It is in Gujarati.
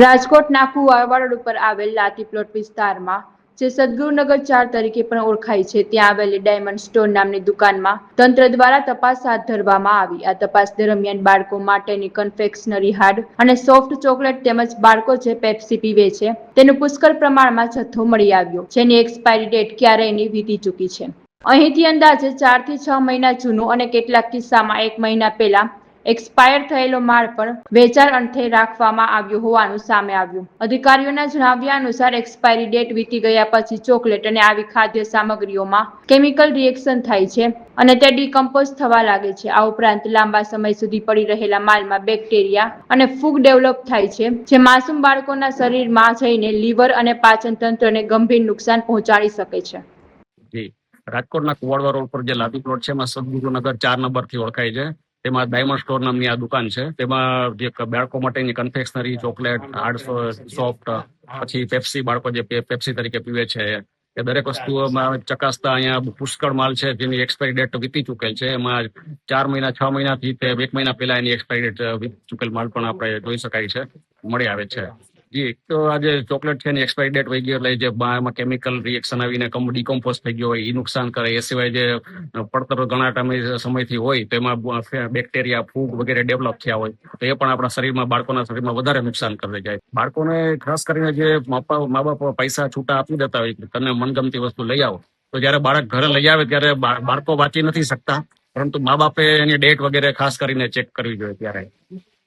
રાજકોટના કુવાવાડ ઉપર આવેલ લાતી પ્લોટ વિસ્તારમાં જે સદગુરુનગર 4 તરીકે પણ ઓળખાય છે, ત્યાં આવેલી ડાયમંડ સ્ટોર નામની દુકાનમાં તંત્ર દ્વારા તપાસ હાથ ધરવામાં આવી। આ તપાસ દરમિયાન બાળકો માટેની કન્ફેક્શનરી હાર્ડ અને સોફ્ટ ચોકલેટ તેમજ બાળકો જે પેપ્સી પીવે છે તેનું પુષ્કળ પ્રમાણમાં જથ્થો મળી આવ્યો, જેની એક્સપાયરી ડેટ ક્યારેયની વીતી ચૂકી છે। અહીંથી અંદાજે 4 થી 6 મહિના જૂનું અને કેટલાક કિસ્સામાં 1 મહિના પહેલા એક્સપાયર થયેલો માલ પણ વેચાણ અર્થે રાખવામાં આવ્યો હોવાનું સામે આવ્યું। અધિકારીઓના જણાવ્યા અનુસાર એક્સપાયરી ડેટ વીતી ગયા પછી ચોકલેટ અને આવી ખાદ્ય સામગ્રીઓમાં કેમિકલ રિએક્શન થાય છે અને તે ડિકમ્પોઝ થવા લાગે છે। આ ઉપરાંત લાંબા સમય સુધી પડી રહેલા માલમાં બેક્ટેરિયા અને ફૂગ ડેવલપ થાય છે, જે માસૂમ બાળકોના શરીરમાં જઈને લીવર અને પાચન તંત્રને ગંભીર નુકસાન પહોંચાડી શકે છે। રાજકોટના કુવાડવા રોડ પર જે લાદી પ્લોટ છે એમાં સદગુરુનગર 4 નંબરથી ઓળખાય છે। તેમાં ડાયમંડ સ્ટોર નામની આ દુકાન છે। તેમાં જે બાળકો માટેની કન્ફેક્શનરી ચોકલેટ, હાર્ડ સોફ્ટ, પછી પેપ્સી, બાળકો જે પેપ્સી તરીકે પીવે છે એ દરેક વસ્તુઓમાં ચકાસતા અહીંયા પુષ્કળ માલ છે જેની એક્સપાયરી ડેટ વીતી ચૂકેલ છે। એમાં 4 મહિના 6 મહિનાથી 1 મહિના પહેલા એની એક્સપાયરી ડેટ વીતી ચૂકેલ માલ પણ આપણે જોઈ શકાય છે, મળી આવે છે। જી, તો આ જે ચોકલેટ છે એની એક્સપાયરી ડેટ વહી ગઈ એટલે જે એમાં કેમિકલ રિએક્શન આવીને ડિકમ્પોઝ થઈ ગયો હોય એ નુકસાન કરે। એ સિવાય જે પડતર ઘણા સમયથી હોય તેમાં બેક્ટેરિયા, ફૂગ વગેરે ડેવલપ થયા હોય તો એ પણ આપણા શરીરમાં, બાળકોના શરીરમાં વધારે નુકસાન કરી જાય। બાળકોને ખાસ કરીને જે મા બાપ પૈસા છૂટા આપી દેતા હોય કે તને મનગમતી વસ્તુ લઈ આવો, તો જયારે બાળક ઘરે લઈ આવે ત્યારે બાળકો વાંચી નથી શકતા, પરંતુ મા બાપે એની ડેટ વગેરે ખાસ કરીને ચેક કરવી જોઈએ ત્યારે।